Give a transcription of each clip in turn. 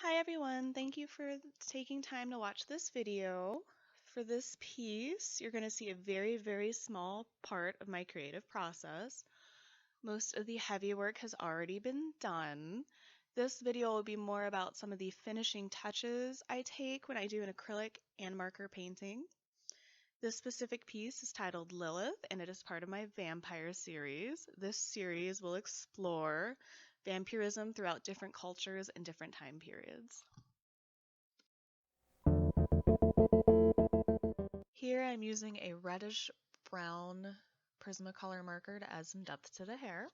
Hi everyone, thank you for taking time to watch this video. For this piece, you're going to see a very small part of my creative process. Most of the heavy work has already been done. This video will be more about some of the finishing touches I take when I do an acrylic and marker painting. This specific piece is titled Lilith, and it is part of my vampire series. This series will explore vampirism throughout different cultures and different time periods. Here I'm using a reddish brown Prismacolor marker to add some depth to the hair.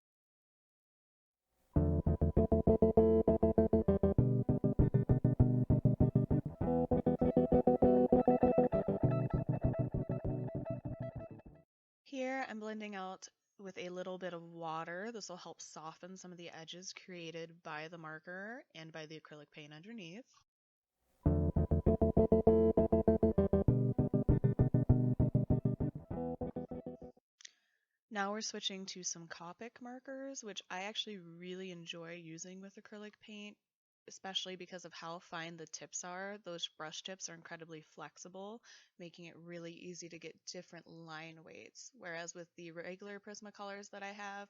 Here I'm blending out with a little bit of water. This will help soften some of the edges created by the marker and by the acrylic paint underneath. Now we're switching to some Copic markers, which I actually really enjoy using with acrylic paint, especially because of how fine the tips are. Those brush tips are incredibly flexible, making it really easy to get different line weights. Whereas with the regular Prismacolors that I have,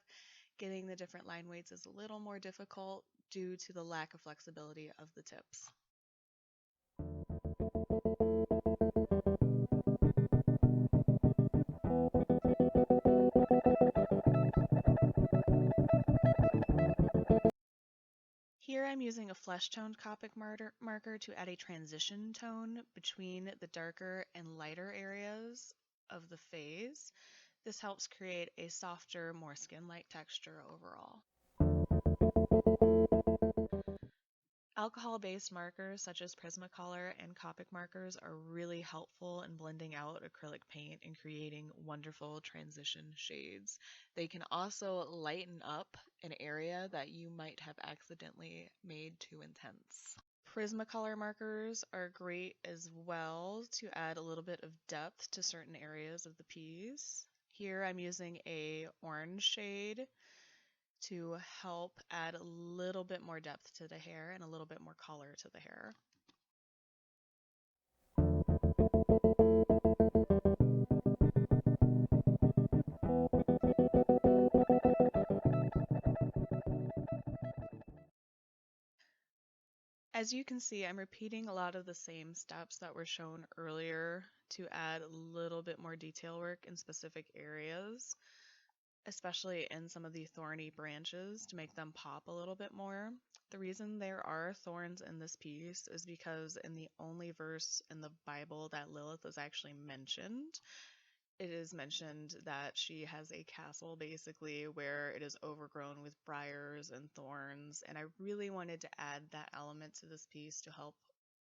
getting the different line weights is a little more difficult due to the lack of flexibility of the tips. Here I'm using a flesh-toned Copic marker to add a transition tone between the darker and lighter areas of the face. This helps create a softer, more skin-like texture overall. Alcohol-based markers such as Prismacolor and Copic markers are really helpful in blending out acrylic paint and creating wonderful transition shades. They can also lighten up an area that you might have accidentally made too intense. Prismacolor markers are great as well to add a little bit of depth to certain areas of the piece. Here I'm using a orange shade to help add a little bit more depth to the hair and a little bit more color to the hair. As you can see, I'm repeating a lot of the same steps that were shown earlier to add a little bit more detail work in specific areas, especially in some of the thorny branches to make them pop a little bit more. The reason there are thorns in this piece is because in the only verse in the Bible that Lilith is actually mentioned, it is mentioned that she has a castle basically where it is overgrown with briars and thorns, and I really wanted to add that element to this piece to help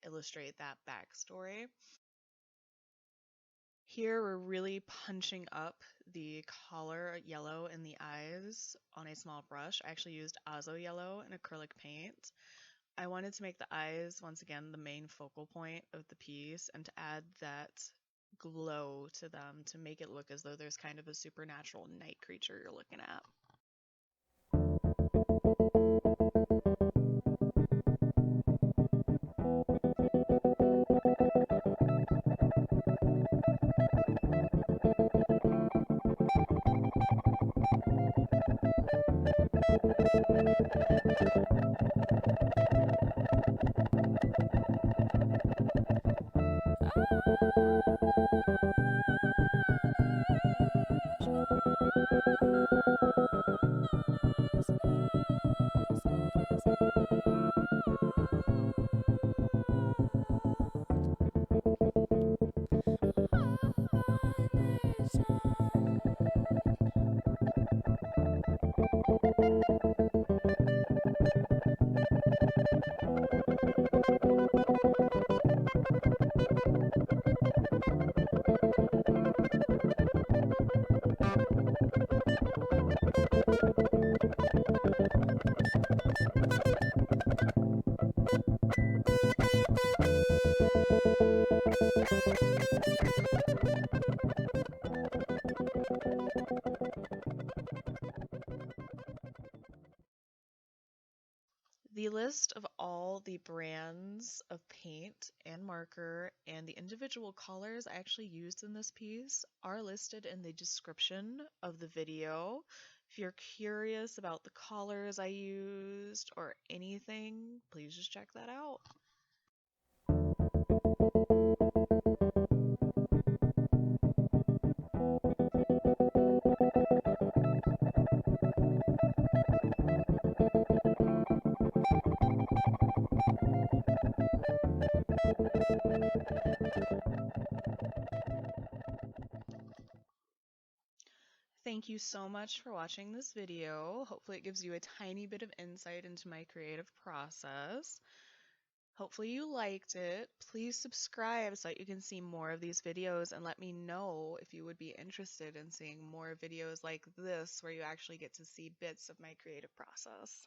illustrate that backstory. Here we're really punching up the color yellow in the eyes on a small brush. I actually used Azo yellow and acrylic paint. I wanted to make the eyes, once again, the main focal point of the piece and to add that glow to them to make it look as though there's kind of a supernatural night creature you're looking at. The list of all the brands of paint and marker and the individual colors I actually used in this piece are listed in the description of the video. If you're curious about the colors I used or anything, please just check that out. Thank you so much for watching this video. Hopefully it gives you a tiny bit of insight into my creative process. Hopefully you liked it. Please subscribe so that you can see more of these videos, and let me know if you would be interested in seeing more videos like this where you actually get to see bits of my creative process.